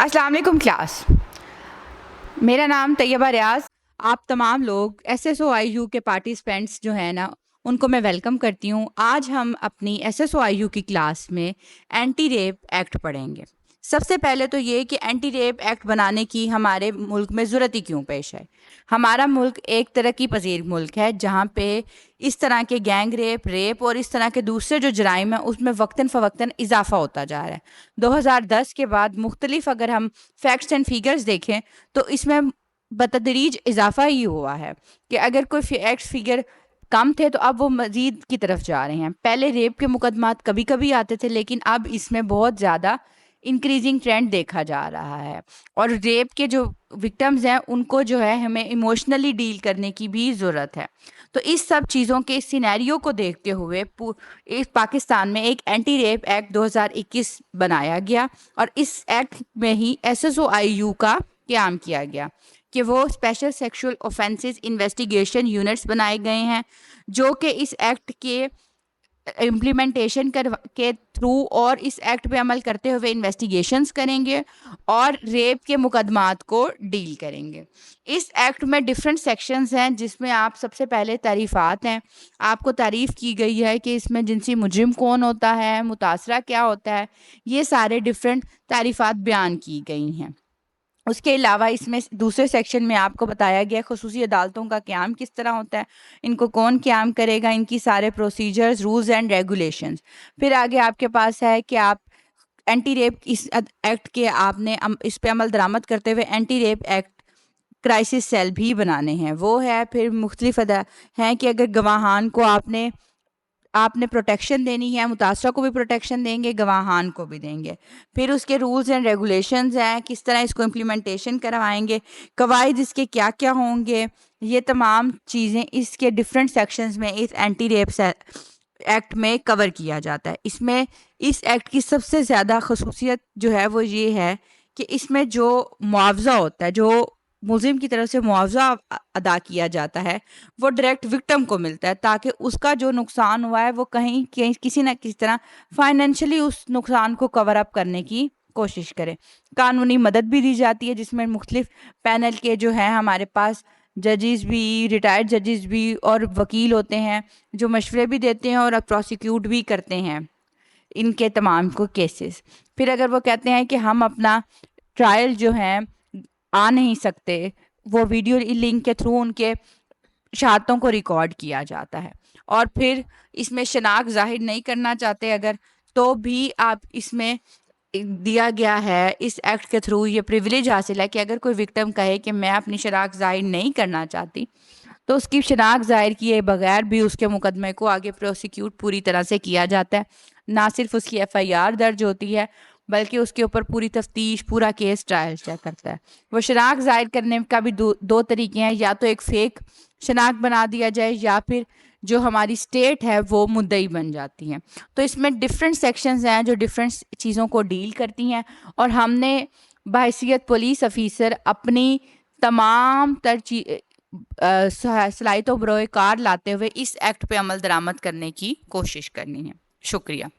अस्सलाम वालेकुम क्लास। मेरा नाम तैयबा रियाज। आप तमाम लोग SSOIU के पार्टिसिपेंट्स जो हैं ना, उनको मैं वेलकम करती हूँ। आज हम अपनी SSOIU की क्लास में एंटी रेप एक्ट पढ़ेंगे। सबसे पहले तो ये कि एंटी रेप एक्ट बनाने की हमारे मुल्क में ज़रूरत ही क्यों पेश है। हमारा मुल्क एक तरक्की पजीर मुल्क है जहाँ पे इस तरह के गैंग रेप और इस तरह के दूसरे जो जराइम हैं उसमें वक्तन फ़वक्तन इजाफा होता जा रहा है। 2010 के बाद मुख्तलिफ अगर हम फैक्ट्स एंड फिगर्स देखें तो इसमें बतदरीज इजाफा ही हुआ है कि अगर कोई फैक्ट्स फिगर कम थे तो अब वो मज़ीद की तरफ जा रहे हैं। पहले रेप के मुकदमात कभी कभी आते थे, लेकिन अब इसमें बहुत ज़्यादा इंक्रीजिंग ट्रेंड देखा जा रहा है। और रेप के जो विक्टिम्स हैं उनको जो है हमें इमोशनली डील करने की भी ज़रूरत है। तो इस सब चीज़ों के सिनेरियो को देखते हुए इस पाकिस्तान में एक एंटी रेप एक्ट 2021 बनाया गया और इस एक्ट में ही SSOIU का क़याम किया गया कि वो special sexual offences investigation units बनाए गए हैं जो कि इस एक्ट के इम्प्लीमेंटेशन के थ्रू और इस एक्ट पे अमल करते हुए इन्वेस्टिगेशंस करेंगे और रेप के मुकदमात को डील करेंगे। इस एक्ट में डिफरेंट सेक्शंस हैं जिसमें आप सबसे पहले तारीफ़ात हैं। आपको तारीफ़ की गई है कि इसमें जिनसी मुजरिम कौन होता है, मुतासरा क्या होता है, ये सारे डिफरेंट तारीफ़ात बयान की गई हैं। उसके अलावा इसमें दूसरे सेक्शन में आपको बताया गया खुसूसी अदालतों का क़याम किस तरह होता है, इनको कौन क़याम करेगा, इनकी सारे प्रोसीजर्स, रूल्स एंड रेगुलेशंस। फिर आगे आपके पास है कि आप एंटी रेप इस एक्ट के आपने इस पे अमल दरामद करते हुए anti rape act crisis cell भी बनाने हैं, वो है। फिर मुख्तलिफ हैं कि अगर गवाहान को आपने प्रोटेक्शन देनी है, मुतासरा को भी प्रोटेक्शन देंगे, गवाहान को भी देंगे। फिर उसके रूल्स एंड रेगुलेशंस हैं, किस तरह इसको इम्प्लीमेंटेशन करवाएंगे, कवायद इसके क्या क्या होंगे, ये तमाम चीज़ें इसके डिफरेंट सेक्शंस में इस एंटी रेप एक्ट में कवर किया जाता है। इसमें इस एक्ट की सबसे ज़्यादा खसूसियत जो है वो ये है कि इसमें जो मुआवजा होता है, जो मुलजिम की तरफ से मुआवजा अदा किया जाता है, वो डायरेक्ट विक्टिम को मिलता है ताकि उसका जो नुकसान हुआ है वो कहीं कहीं किसी न किसी तरह फाइनेंशियली उस नुकसान को कवर अप करने की कोशिश करे। कानूनी मदद भी दी जाती है जिसमें मुख्तलिफ पैनल के जो हैं हमारे पास जजेस भी, रिटायर्ड जजेस भी और वकील होते हैं जो मशवरे भी देते हैं और प्रोसिक्यूट भी करते हैं इनके तमाम को केसेस। फिर अगर वो कहते हैं कि हम अपना ट्रायल जो है आ नहीं सकते, वो वीडियो लिंक के थ्रू उनके शहादतों को रिकॉर्ड किया जाता है। और फिर इसमें शनाख्त जाहिर नहीं करना चाहते अगर, तो भी आप इसमें दिया गया है इस एक्ट के थ्रू ये प्रिविलेज हासिल है कि अगर कोई विक्टिम कहे कि मैं अपनी शनाख्त जाहिर नहीं करना चाहती तो उसकी शनाख्त जाहिर किए बगैर भी उसके मुकदमे को आगे प्रोसिक्यूट पूरी तरह से किया जाता है। ना सिर्फ उसकी FIR दर्ज होती है बल्कि उसके ऊपर पूरी तफ्तीश, पूरा केस ट्रायल चेक करता है। वो शनाख्त जाहिर करने का भी दो तरीके हैं, या तो एक फ़ेक शनाख्त बना दिया जाए या फिर जो हमारी स्टेट है वो मुद्दई बन जाती हैं। तो इसमें डिफरेंट सेक्शंस हैं जो डिफरेंट चीज़ों को डील करती हैं और हमने बहैसियत पुलिस ऑफिसर अपनी तमाम तर सलाहियतों बरोए कार लाते हुए इस एक्ट पे अमल दरामद करने की कोशिश करनी है। शुक्रिया।